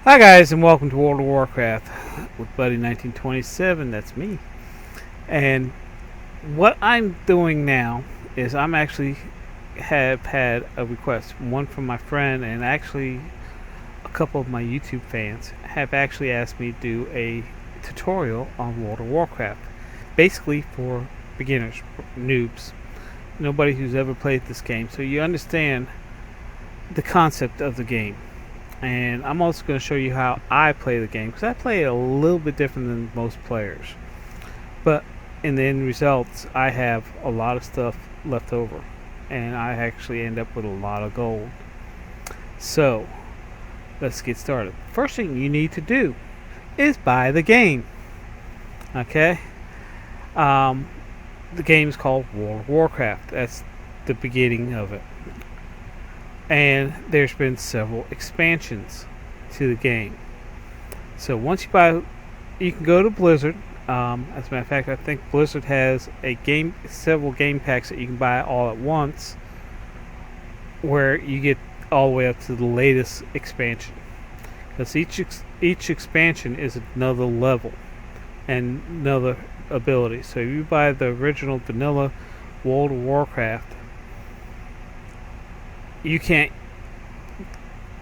Hi guys, and welcome to World of Warcraft with Buddy1927. That's me. And what I'm doing now is I'm actually have had a request, one from my friend, and actually a couple of my YouTube fans have actually asked me to do a tutorial on World of Warcraft, basically for beginners, noobs, nobody who's ever played this game, so you understand the concept of the game. And I'm also going to show you how I play the game, because I play it a little bit different than most players, but in the end results I have a lot of stuff left over and I actually end up with a lot of gold. So let's get started. First thing you need to do is buy the game. Okay, the game is called World of Warcraft. That's the beginning of it. And there's been several expansions to the game. So once you buy, you can go to Blizzard. As a matter of fact, I think Blizzard has several game packs that you can buy all at once, where you get all the way up to the latest expansion. Because each expansion is another level and another ability. So if you buy the original vanilla World of Warcraft, you can't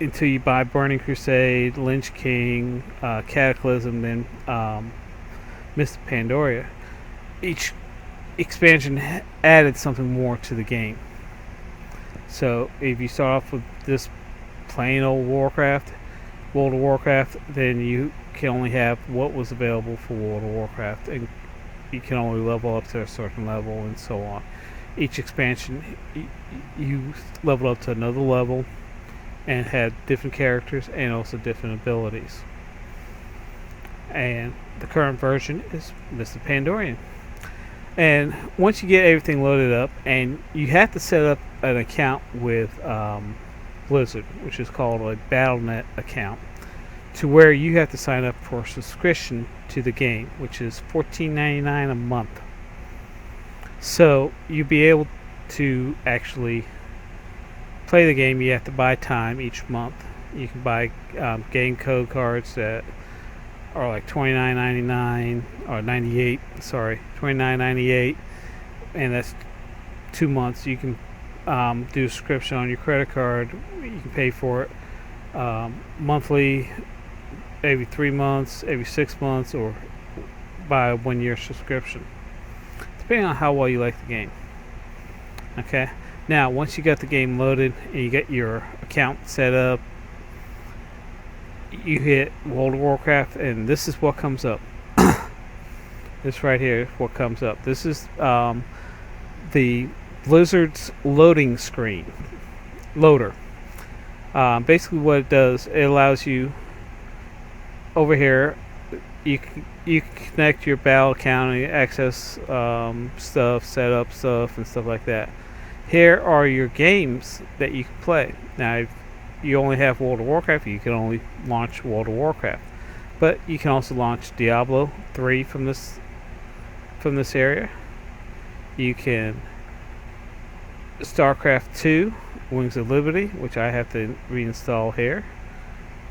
until you buy Burning Crusade, Lynch King, Cataclysm, then Mist of Pandaria. Each expansion added something more to the game. So if you start off with this plain old World of Warcraft, then you can only have what was available for World of Warcraft, and you can only level up to a certain level and so on. Each expansion you level up to another level and had different characters and also different abilities. And the current version is Mr. Pandorian. And once you get everything loaded up, and you have to set up an account with Blizzard, which is called a Battle.net account, to where you have to sign up for a subscription to the game, which is $14.99 a month. So you'll be able to actually play the game. You have to buy time each month. You can buy game code cards that are like $29.99 or $98. Sorry, $29.98, and that's 2 months. You can do a subscription on your credit card. You can pay for it monthly, every 3 months, every 6 months, or buy a 1-year subscription, depending on how well you like the game. Okay, now once you got the game loaded and you get your account set up, you hit World of Warcraft, and this is what comes up. This right here is what comes up. This is the Blizzard's loading screen loader. Basically what it does, it allows you over here, you can connect your battle account and access stuff, set up stuff, and stuff like that. Here are your games that you can play. Now, if you only have World of Warcraft, you can only launch World of Warcraft, but you can also launch Diablo 3 from this area. You can StarCraft 2, Wings of Liberty, which I have to reinstall here,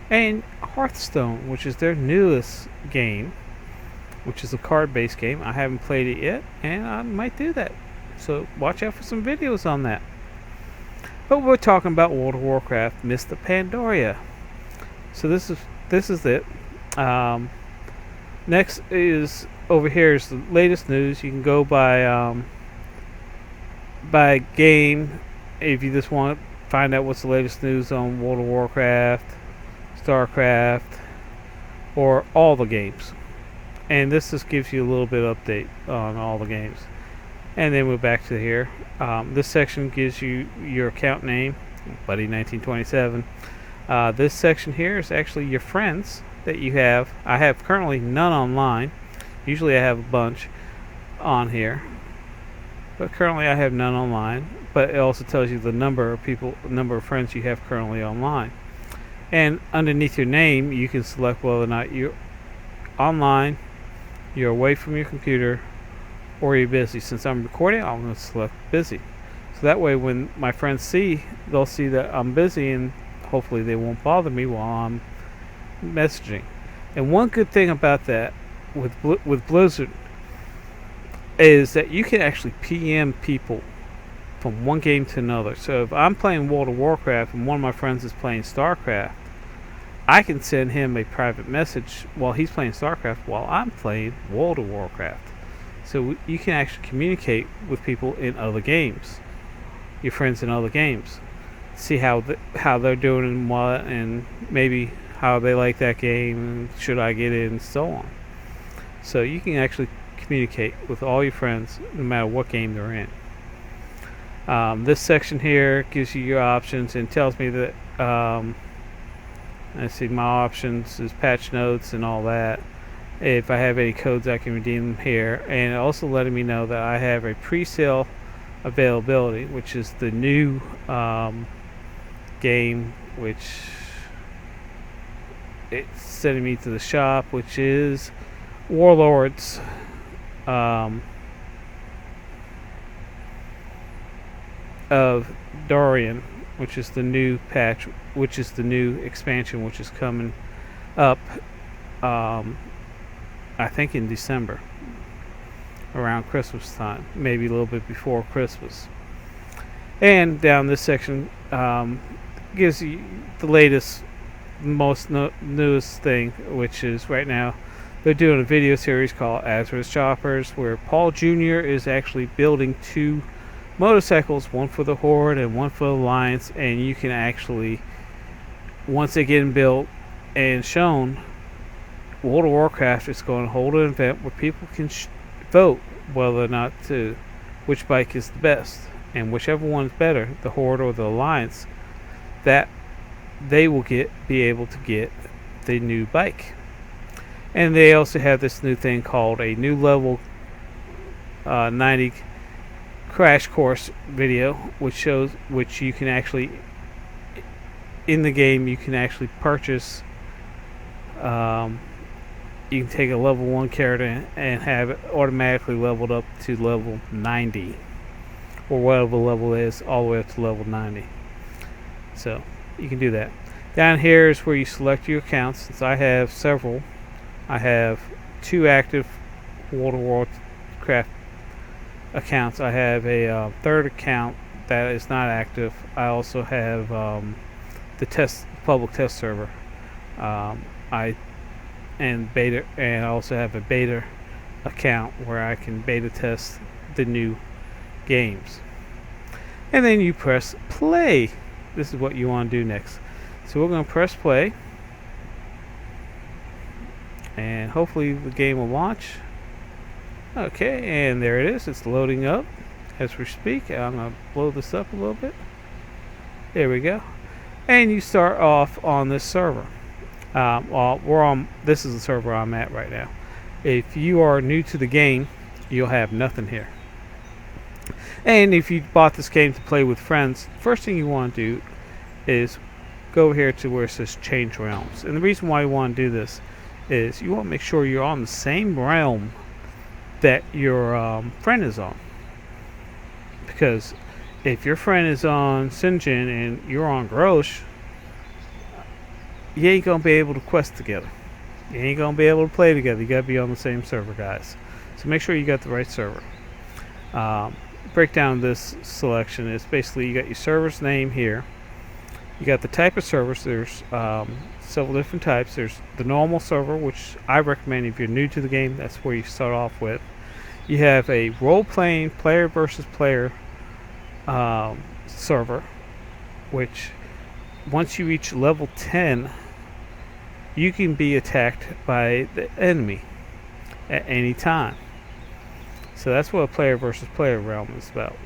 and Hearthstone, which is their newest game, which is a card-based game. I haven't played it yet, and I might do that. So watch out for some videos on that. But we're talking about World of Warcraft, Mist of Pandaria. So this is it. Next is over here is the latest news. You can go by game if you just want to find out what's the latest news on World of Warcraft, StarCraft, or all the games. And this just gives you a little bit of update on all the games. And then we're back to here. This section gives you your account name, Buddy1927. This section here is actually your friends that you have. I have currently none online. Usually I have a bunch on here, but currently I have none online. But it also tells you the number of friends you have currently online. And underneath your name, you can select whether or not you're online, you're away from your computer, or you're busy. Since I'm recording, I'm going to select busy. So that way when my friends see, they'll see that I'm busy, and hopefully they won't bother me while I'm messaging. And one good thing about that with Blizzard is that you can actually PM people from one game to another. So if I'm playing World of Warcraft and one of my friends is playing StarCraft, I can send him a private message while he's playing StarCraft while I'm playing World of Warcraft. So you can actually communicate with people in other games, your friends in other games, see how they're doing and what, and maybe how they like that game, and should I get it, and so on. So you can actually communicate with all your friends no matter what game they're in. This section here gives you your options and tells me that I see my options is patch notes and all that. If I have any codes, I can redeem them here, and also letting me know that I have a pre-sale availability, which is the new game, which it's sending me to the shop, which is Warlords. Of Dorian, which is the new patch, which is the new expansion, which is coming up, I think in December, around Christmas time, maybe a little bit before Christmas. And down this section gives you the latest, most newest thing, which is right now they're doing a video series called Azra's Choppers, where Paul Jr. is actually building 2 motorcycles, one for the Horde and one for the Alliance, and you can actually, once they get them built and shown, World of Warcraft is going to hold an event where people can vote whether or not which bike is the best, and whichever one is better, the Horde or the Alliance, that they will be able to get the new bike. And they also have this new thing called a new level 90 crash course video, which you can actually, in the game, you can actually purchase. You can take a level 1 character and have it automatically leveled up to level 90, or whatever level it is, all the way up to level 90. So you can do that. Down here is where you select your accounts. Since I have several, I have 2 active World of Warcraft accounts. I have a third account that is not active. I also have the public test server. I also have a beta account where I can beta test the new games. And then you press play. This is what you want to do next. So we're going to press play, and hopefully the game will launch. Okay, and there it is. It's loading up as we speak. I'm going to blow this up a little bit. There we go. And you start off on this server. This is the server I'm at right now. If you are new to the game, you'll have nothing here. And if you bought this game to play with friends, first thing you want to do is go over here to where it says change realms. And the reason why you want to do this is you want to make sure you're on the same realm that your friend is on. Because if your friend is on Sinjin and you're on Grosh, you ain't going to be able to quest together. You ain't going to be able to play together. You got to be on the same server, guys. So make sure you got the right server. Breakdown of this selection is basically you got your server's name here. You got the type of servers. There's several different types. There's the normal server, which I recommend if you're new to the game. That's where you start off with. You have a role-playing player versus player server, which once you reach level 10, you can be attacked by the enemy at any time. So that's what a player versus player realm is about.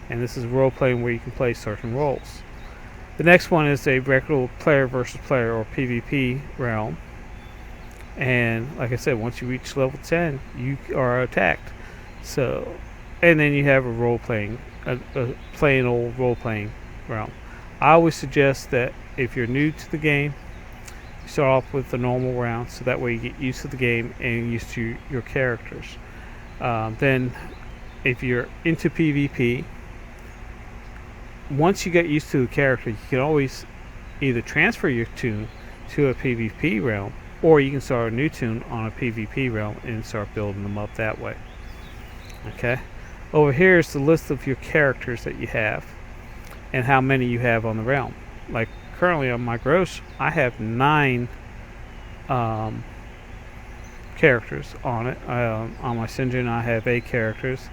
And this is role-playing where you can play certain roles. The next one is a regular player versus player, or PvP realm. And like I said, once you reach level 10, you are attacked. So, and then you have a role-playing, a plain old role-playing realm. I always suggest that if you're new to the game, you start off with the normal round, so that way you get used to the game and used to your characters. Then, if you're into PvP, once you get used to the character, you can always either transfer your tune to a PvP realm, or you can start a new toon on a PvP realm and start building them up that way. Okay, over here is the list of your characters that you have and how many you have on the realm. Like currently on my gross, I have 9 characters on it. On my Sinjin, I have 8 characters,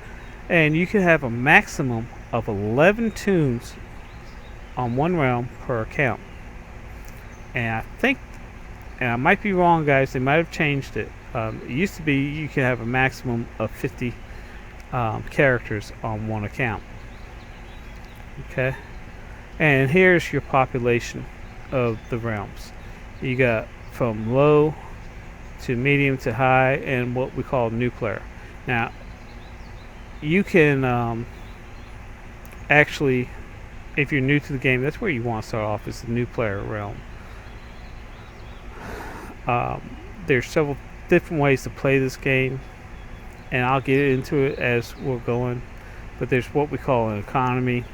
and you can have a maximum of 11 toons on one realm per account. And I think, and I might be wrong, guys, they might have changed it. It used to be you can have a maximum of 50 characters on one account. Okay, and here's your population of the realms. You got from low to medium to high, and what we call new player. Now, you can actually, if you're new to the game, that's where you want to start off, is the new player realm. There's several different ways to play this game, and I'll get into it as we're going. But there's what we call an economy.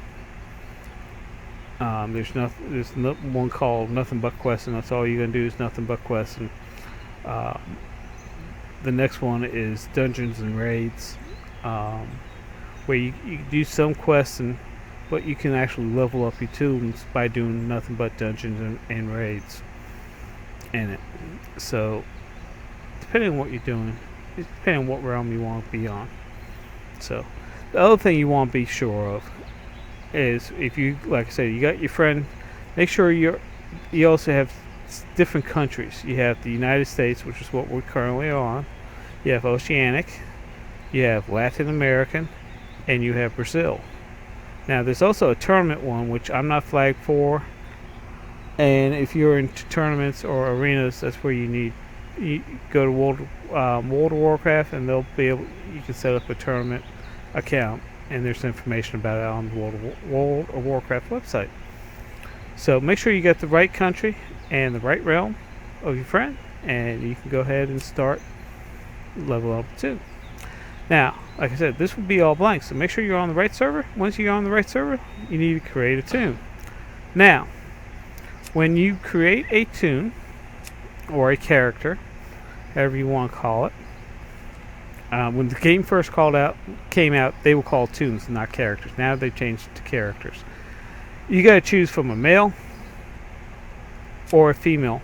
There's one called nothing but questing. That's all you're gonna do is nothing but questing. The next one is dungeons and raids, where you do some questing, but you can actually level up your toons by doing nothing but dungeons and raids in it. So depending on what you're doing, depending on what realm you want to be on. So the other thing you want to be sure of is, if you, like I said, you got your friend, make sure you also have different countries. You have the United States, which is what we're currently on. You have Oceanic, you have Latin American, and you have Brazil. Now there's also a tournament one, which I'm not flagged for, and if you're in tournaments or arenas, that's where you go to World of Warcraft, and they'll be able, you can set up a tournament account, and there's information about it on the World of Warcraft website. So make sure you get the right country and the right realm of your friend, and you can go ahead and start level up too. Now, like I said, this will be all blank, so make sure you're on the right server. Once you're on the right server, you need to create a toon. Now, when you create a toon or a character, however you want to call it, when the game first came out, they were called toons, not characters. Now they changed it to characters. You got to choose from a male or a female.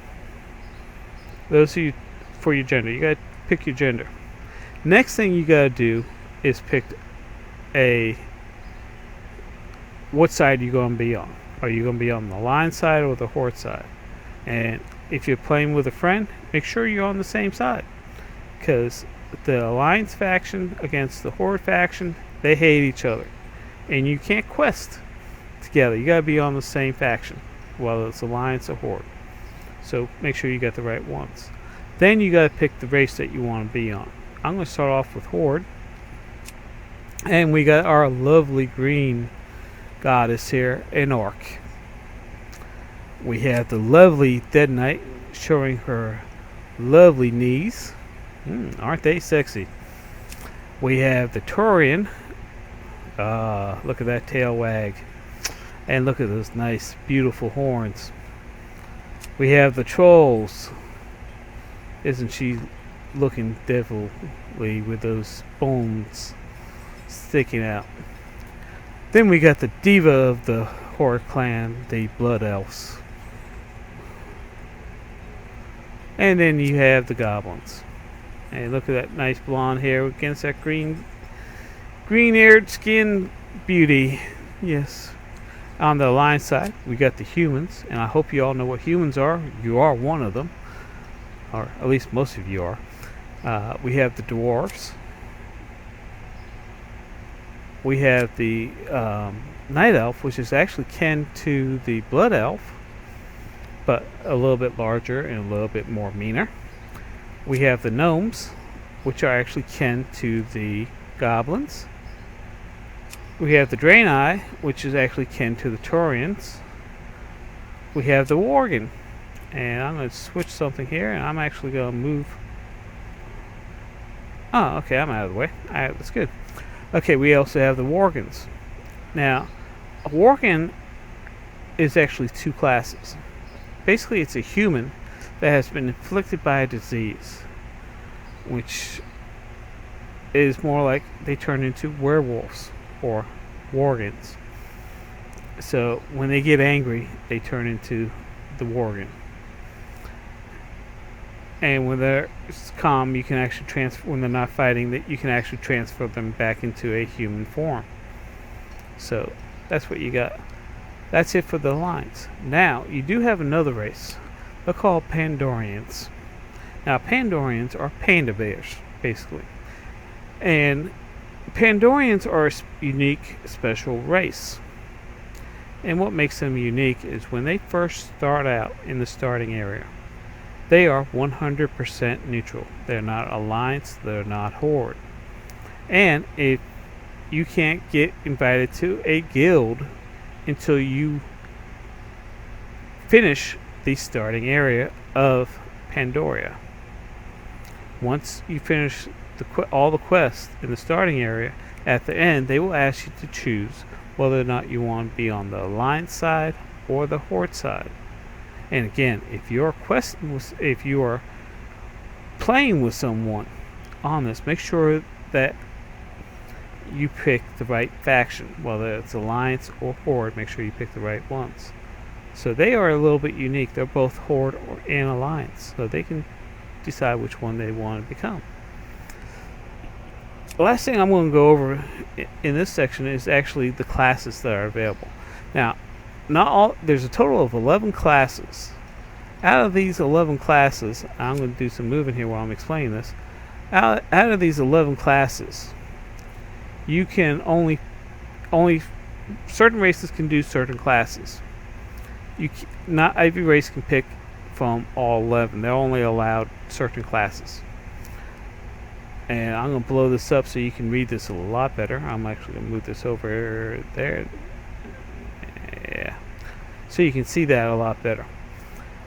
Those are you, for your gender. You got to pick your gender. Next thing you got to do is pick what side you're going to be on. Are you going to be on the Lion side or the Horde side? And if you're playing with a friend, make sure you're on the same side, because the Alliance faction against the Horde faction, they hate each other, and you can't quest together. You got to be on the same faction, whether it's Alliance or Horde. So make sure you got the right ones. Then you got to pick the race that you want to be on. I'm going to start off with Horde, and we got our lovely green goddess here, an orc. We have the lovely Dead Knight showing her lovely knees. Aren't they sexy? We have the Taurian. Look at that tail wag. And look at those nice, beautiful horns. We have the Trolls. Isn't she looking devilly with those bones sticking out? Then we got the diva of the Horde clan, the Blood Elves. And then you have the goblins. And look at that nice blonde hair against that green-haired skin beauty. Yes. On the Alliance side, we got the humans, and I hope you all know what humans are. You are one of them, or at least most of you are. We have the dwarves. We have the night elf, which is actually kin to the blood elf, but a little bit larger and a little bit more meaner. We have the gnomes, which are actually kin to the goblins. We have the Draenei, which is actually kin to the Taurians. We have the Worgen, and I'm going to switch something here, and I'm actually going to move. Oh, okay, I'm out of the way. Alright, that's good. Okay, we also have the Worgens. Now, a Worgen is actually two classes. Basically, it's a human that has been inflicted by a disease, which is more like they turn into werewolves or worgens. So when they get angry, they turn into the worgen. And when they're calm, you can actually transfer. When they're not fighting, that you can actually transfer them back into a human form. So that's what you got. That's it for the lines. Now you do have another race. They're called Pandorians. Now Pandorians are panda bears, basically. And Pandorians are a unique, special race. And what makes them unique is when they first start out in the starting area, they are 100% neutral. They're not alliance, they're not horde. And if you can't get invited to a guild until you finish the starting area of Pandoria. Once you finish all the quests in the starting area, at the end they will ask you to choose whether or not you want to be on the alliance side or the horde side. And again, if you are playing with someone on this, make sure that you pick the right faction, whether it's alliance or horde. Make sure you pick the right ones. So they are a little bit unique. They're both horde and alliance, so they can decide which one they want to become. The last thing I'm going to go over in this section is actually the classes that are available. Now, there's a total of 11 classes. Out of these 11 classes, I'm going to do some moving here while I'm explaining this. Out of these 11 classes, you can only certain races can do certain classes. Not every race can pick from all 11. They're only allowed certain classes. And I'm going to blow this up so you can read this a lot better. I'm actually going to move this over there. Yeah. So you can see that a lot better.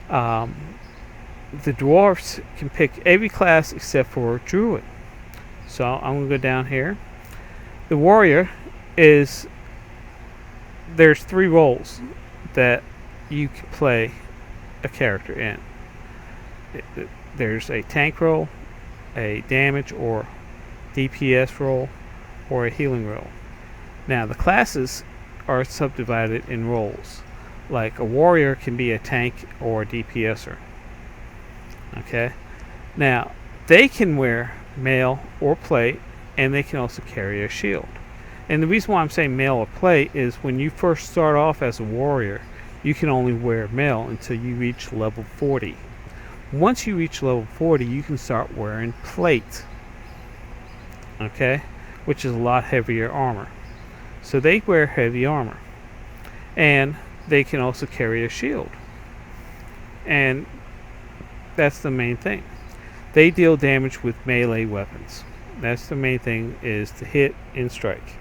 The dwarfs can pick every class except for druid. So I'm going to go down here. The warrior there's 3 roles that you can play a character in. There's a tank role, a damage or DPS role, or a healing role. Now the classes are subdivided in roles. Like a warrior can be a tank or a DPSer. Okay? Now, they can wear mail or plate, and they can also carry a shield. And the reason why I'm saying mail or plate is when you first start off as a warrior, you can only wear mail until you reach level 40. Once you reach level 40, you can start wearing plate. Okay? Which is a lot heavier armor. So they wear heavy armor. And they can also carry a shield. And that's the main thing. They deal damage with melee weapons. That's the main thing, is to hit and strike.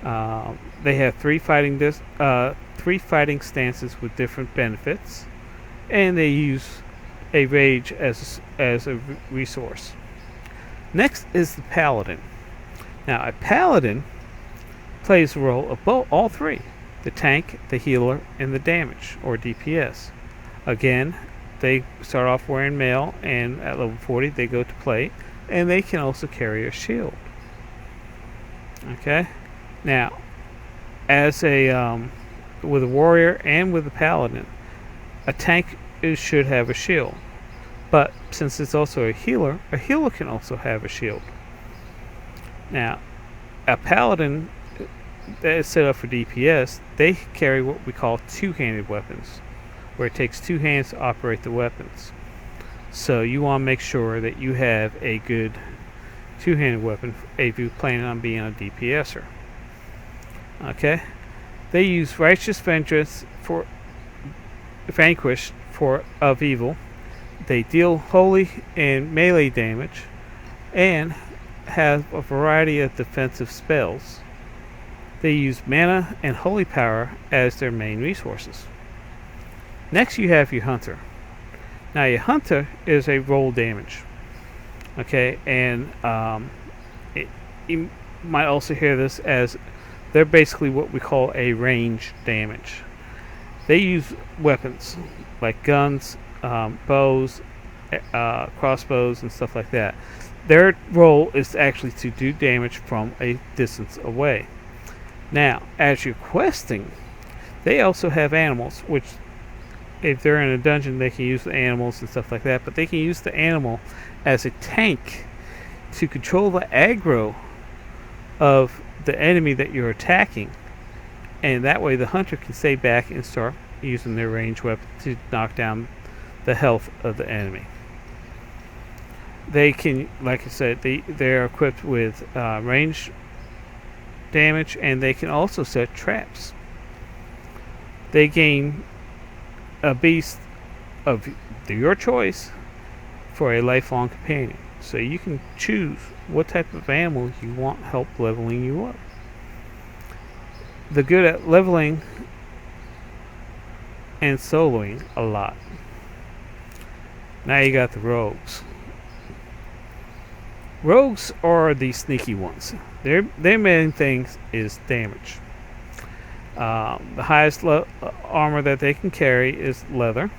They have 3 fighting stances with different benefits, and they use a rage as a resource. Next is the paladin. Now, a paladin plays the role of all 3: the tank, the healer, and the damage or DPS. Again, they start off wearing mail, and at level 40 they go to plate, and they can also carry a shield. Okay? Now, as with a warrior and with a paladin, a tank should have a shield. But since it's also a healer can also have a shield. Now, a paladin that is set up for DPS, they carry what we call two-handed weapons, where it takes 2 hands to operate the weapons. So you want to make sure that you have a good two-handed weapon if you're planning on being a DPSer. Okay? They use Righteous Vanquish of evil. They deal holy and melee damage, and have a variety of defensive spells. They use mana and holy power as their main resources. Next you have your hunter. Now your hunter is a roll damage. Okay, and you might also hear this as they're basically what we call a range damage. They use weapons like guns, bows, crossbows, and stuff like that. Their role is actually to do damage from a distance away. Now, as you're questing, they also have animals, which if they're in a dungeon, they can use the animals and stuff like that, but they can use the animal as a tank to control the aggro of the enemy that you're attacking, and that way the hunter can stay back and start using their ranged weapon to knock down the health of the enemy. They can, like I said, they're equipped with range damage, and they can also set traps. They gain a beast of your choice for a lifelong companion. So you can choose what type of animal you want help leveling you up. They're good at leveling and soloing a lot. Now you got the rogues. Rogues are the sneaky ones. Their main thing is damage. The highest armor that they can carry is leather.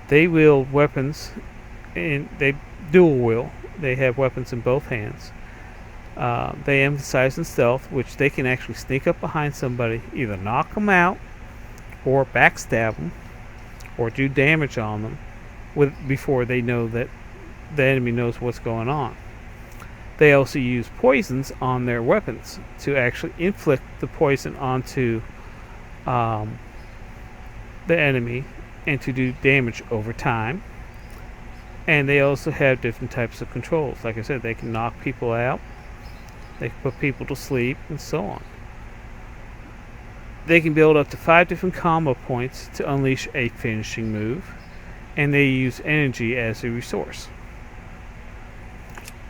They wield weapons, and they dual wield. They have weapons in both hands. They emphasize in stealth, which they can actually sneak up behind somebody, either knock them out, or backstab them, or do damage on them before they know that the enemy knows what's going on. They also use poisons on their weapons to actually inflict the poison onto the enemy and to do damage over time. And they also have different types of controls. Like I said, they can knock people out, they can put people to sleep, and so on. They can build up to 5 different combo points to unleash a finishing move, and they use energy as a resource.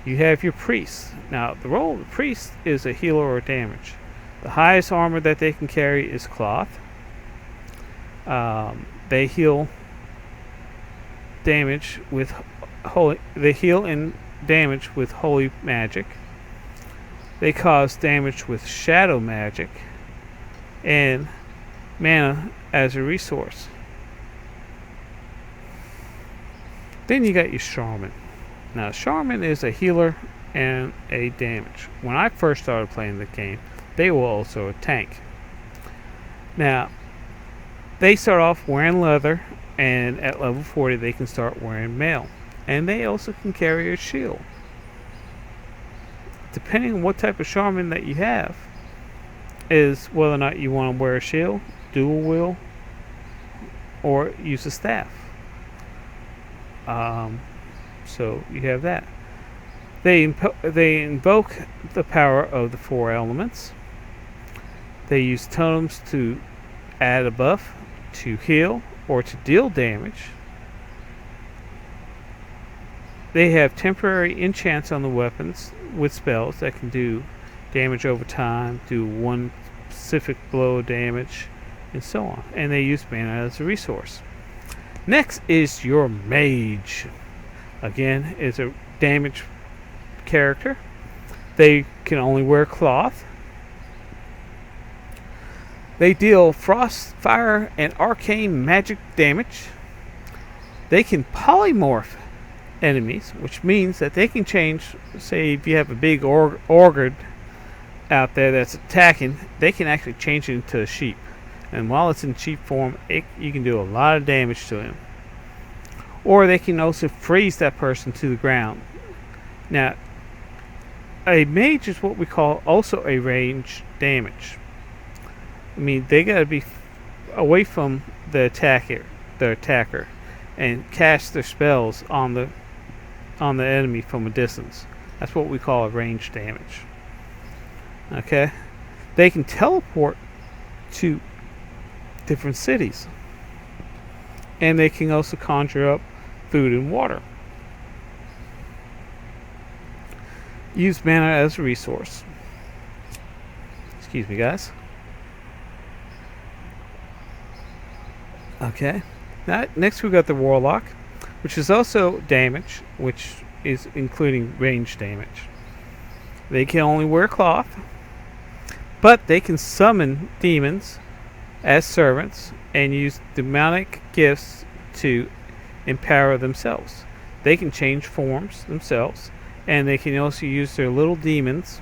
You have your priests. Now, the role of the priest is a healer or damage. The highest armor that they can carry is cloth. They heal damage with holy. They heal in damage with holy magic. They cause damage with shadow magic, and mana as a resource. Then you got your shaman. Now, shaman is a healer and a damage. When I first started playing the game, they were also a tank. Now, they start off wearing leather, and at level 40 they can start wearing mail. And they also can carry a shield. Depending on what type of shaman that you have, is whether or not you want to wear a shield, dual wield, or use a staff. So you have that. They invoke the power of the 4 elements. They use totems to add a buff, to heal, or to deal damage. They have temporary enchants on the weapons with spells that can do damage over time, do one specific blow of damage, and so on. And they use mana as a resource. Next is your mage. Again, is a damage character. They can only wear cloth. They deal frost, fire, and arcane magic damage. They can polymorph enemies, which means that they can change. Say if you have a big ogre out there that's attacking, they can actually change it into a sheep. And while it's in sheep form, you can do a lot of damage to him. Or they can also freeze that person to the ground. Now, a mage is what we call also a range damage. I mean, they got to be away from the attacker, and cast their spells on the enemy from a distance. That's what we call a range damage. Okay, they can teleport to different cities, and they can also conjure up food and water. Use mana as a resource. Excuse me, guys. Okay. Now, next we got the warlock, which is also damage, which is including range damage. They can only wear cloth, but they can summon demons as servants and use demonic gifts to empower themselves. They can change forms themselves, and they can also use their little demons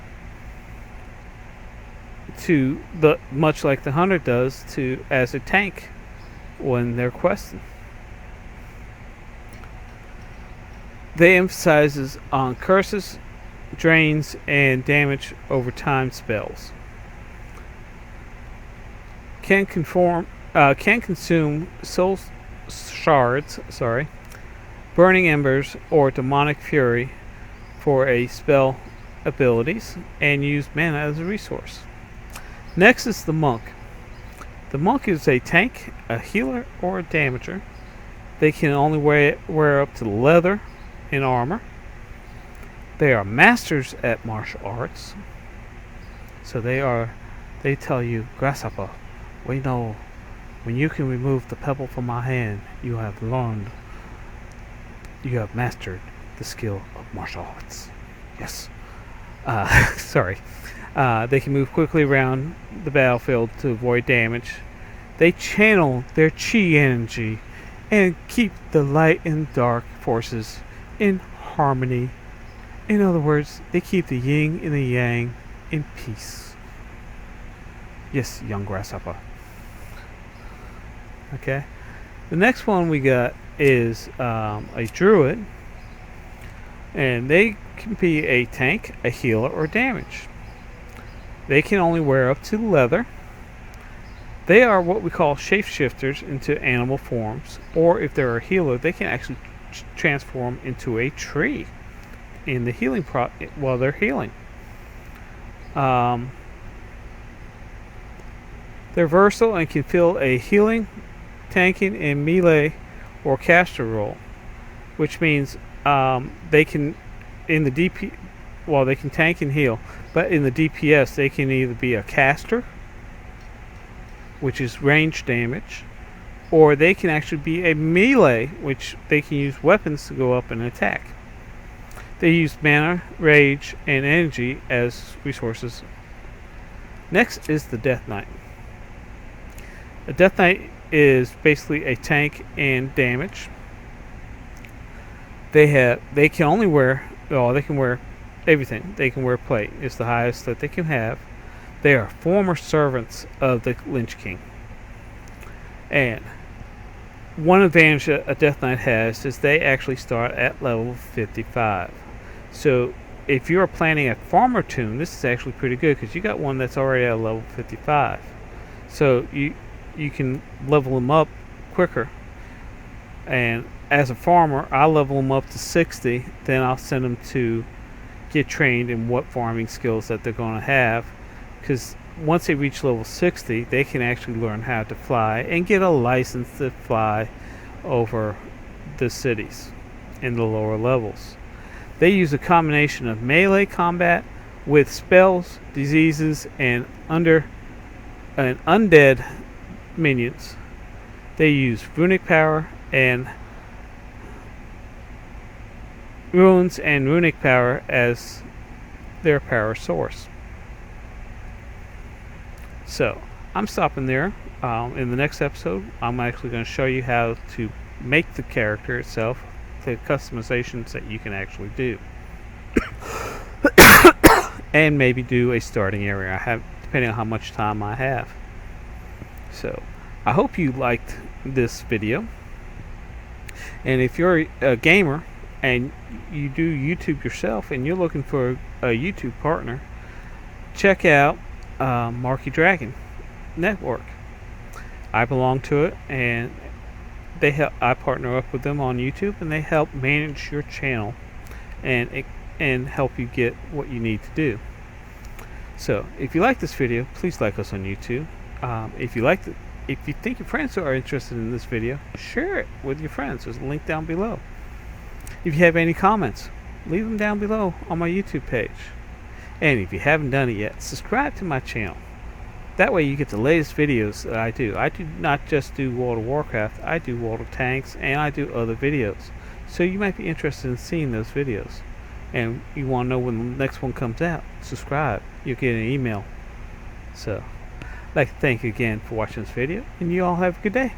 to much like the hunter does as a tank when they're questing. They emphasizes on curses, drains, and damage over time spells. Can consume soul shards, burning embers, or demonic fury for a spell abilities, and use mana as a resource. Next is the monk. The monk is a tank, a healer, or a damager. They can only wear up to leather and armor. They are masters at martial arts. So they tell you, Grasshopper, we know when you can remove the pebble from my hand, you have mastered the skill of martial arts. Yes. Sorry. They can move quickly around the battlefield to avoid damage. They channel their chi energy and keep the light and dark forces in harmony. In other words, they keep the yin and the yang in peace. Yes, young grasshopper. Okay. The next one we got is a druid, and they can be a tank, a healer, or damage. They can only wear up to leather. They are what we call shapeshifters into animal forms, or if they're a healer, they can actually transform into a tree in the healing while they're healing. They're versatile and can fill a healing, tanking, and melee or caster role, which means they can in the DP. Well, they can tank and heal, but in the DPS they can either be a caster, which is range damage, or they can actually be a melee, which they can use weapons to go up and attack. They use mana, rage, and energy as resources. Next is the Death Knight. A Death Knight is basically a tank and damage. They can only wear, they can wear everything. They can wear plate. It's the highest that they can have. They are former servants of the Lynch King. And one advantage a Death Knight has is they actually start at level 55. So if you're planning a farmer tune, this is actually pretty good because you got one that's already at level 55. So you can level them up quicker. And as a farmer, I level them up to 60. Then I'll send them to get trained in what farming skills that they're going to have. Because once they reach level 60, they can actually learn how to fly and get a license to fly over the cities in the lower levels. They use a combination of melee combat with spells, diseases, and undead minions. They use runic power and runes and runic power as their power source. So I'm stopping there. In the next episode, I'm actually going to show you how to make the character itself, the customizations that you can actually do, and maybe do a starting area. Depending on how much time I have. So I hope you liked this video, and if you're a gamer and you do YouTube yourself and you're looking for a YouTube partner, check out Marky Dragon Network. I belong to it, and I partner up with them on YouTube, and they help manage your channel and help you get what you need to do. So if you like this video, please like us on YouTube. If you think your friends are interested in this video, share it with your friends. There's a link down below. If you have any comments, leave them down below on my YouTube page. And if you haven't done it yet, subscribe to my channel. That way you get the latest videos that I do. I do not just do World of Warcraft, I do World of Tanks, and I do other videos. So you might be interested in seeing those videos. And you want to know when the next one comes out, subscribe. You'll get an email. So I'd like to thank you again for watching this video, and you all have a good day.